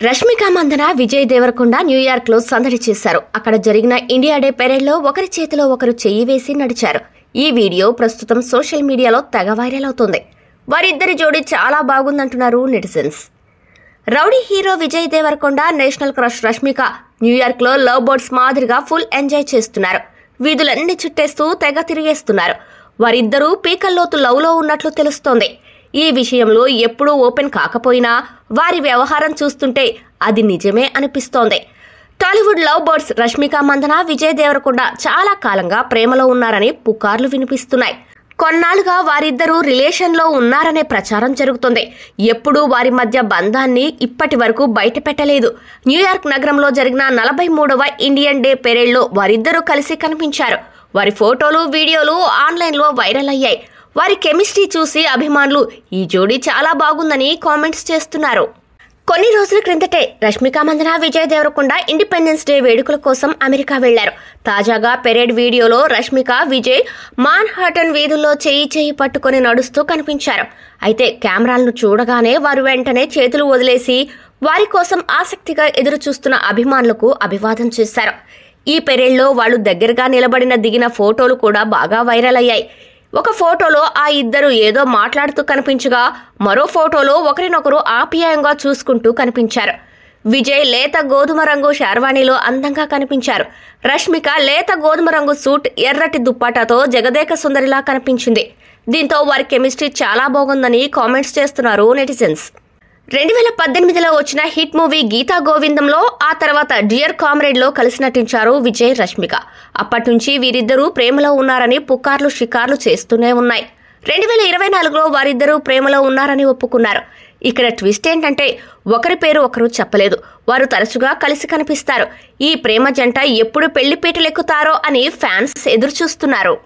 Rashmika Mandanna Vijay Devarakonda New York లో సందడి చేశారు. అక్కడ జరిగిన ఇండియా డే పెరేడ్ లో ఒకరి చేతిలో ఒకరు చెయ్యి వేసి నడిచారు. ఈ వీడియో ప్రస్తుతం సోషల్ మీడియాలో తెగ వైరల్ అవుతోంది. వారిద్దరి జోడీ చాలా బాగుందంటున్నారు netizens. Rowdy hero Vijay Deverakonda, national crush Rashmika New York లో లవ్ బర్డ్స్ మాదిరిగా ఫుల్ ఎంజాయ్ చేస్తున్నారు. వీధులన్నీ చుట్టేస్తూ తెగ తిరిగేస్తున్నారు. వారిద్దరూ పీకల్లోతు లవ్ లో ఉన్నట్లు తెలుస్తోంది. ఈ విషయంలో ఎప్పుడూ ఓపెన్ కాకపోయినా వారి వ్యవహారం చూస్తుంటే అది నిజమే అనిపిస్తోంది. టాలీవుడ్ లవ్ బర్డ్స్ రష్మిక మందన, విజయ్ దేవరకొండ చాలా కాలంగా ప్రేమలో ఉన్నారని పుకార్లు వినిపిస్తున్నాయి. కొన్నాళ్లుగా వారిద్దరూ రిలేషన్లో ఉన్నారనే ప్రచారం జరుగుతుంది. ఎప్పుడూ వారి మధ్య బంధాన్ని ఇప్పటి వరకు బయట పెట్టలేదు. న్యూయార్క్ నగరంలో జరిగిన 43వ ఇండియన్ డే పెరేడ్లో వారిద్దరూ కలిసి కనిపించారు. వారి ఫోటోలు, వీడియోలు ఆన్లైన్లో వైరల్ అయ్యాయి. వారి కెమిస్ట్రీ చూసి అభిమానులు ఈ జోడీ చాలా బాగుందని కామెంట్స్ చేస్తున్నారు. కొన్ని రోజుల క్రిందటే రష్మిక మందన, విజయ్ దేవరకొండ ఇండిపెండెన్స్ డే వేడుకల కోసం అమెరికా వెళ్లారు. తాజాగా పెరేడ్ వీడియోలో రష్మిక, విజయ్ మాన్హాటన్ వీధుల్లో చేయి పట్టుకుని నడుస్తూ కనిపించారు. అయితే కెమెరాలను చూడగానే వారు వెంటనే చేతులు వదిలేసి వారి కోసం ఆసక్తిగా ఎదురు చూస్తున్న అభిమానులకు అభివాదం చేశారు. ఈ పెరేడ్లో వాళ్లు దగ్గరగా నిలబడిన దిగిన ఫోటోలు కూడా బాగా వైరల్ అయ్యాయి. ఒక ఫోటోలో ఆ ఇద్దరు ఏదో మాట్లాడుతూ కనిపించగా, మరో ఫోటోలో ఒకరినొకరు ఆప్యాయంగా చూసుకుంటూ కనిపించారు. విజయ్ లేత గోధుమ రంగు షార్వాణిలో అందంగా కనిపించారు. రష్మిక లేత గోధుమ రంగు సూట్, ఎర్రటి దుప్పటాతో జగదేక సుందరిలా కనిపించింది. దీంతో వారి కెమిస్ట్రీ చాలా బాగుందని కామెంట్స్ చేస్తున్నారు నెటిజన్స్. 2018లో వచ్చిన హిట్ మూవీ గీతా గోవిందంలో, ఆ తర్వాత డియర్ కామ్రేడ్లో కలిసి నటించారు విజయ్, రష్మిక. అప్పటి నుంచి వీరిద్దరూ ప్రేమలో ఉన్నారని పుకార్లు షికార్లు చేస్తూనే ఉన్నాయి. 2024లో వారిద్దరూ ప్రేమలో ఉన్నారని ఒప్పుకున్నారు. ఇక్కడ ట్విస్ట్ ఏంటంటే ఒకరి పేరు ఒకరు చెప్పలేదు. వారు తరచుగా కలిసి కనిపిస్తారు. ఈ ప్రేమ జంట ఎప్పుడు పెళ్లిపీటలెక్కుతారో అని ఫ్యాన్స్ ఎదురు చూస్తున్నారు.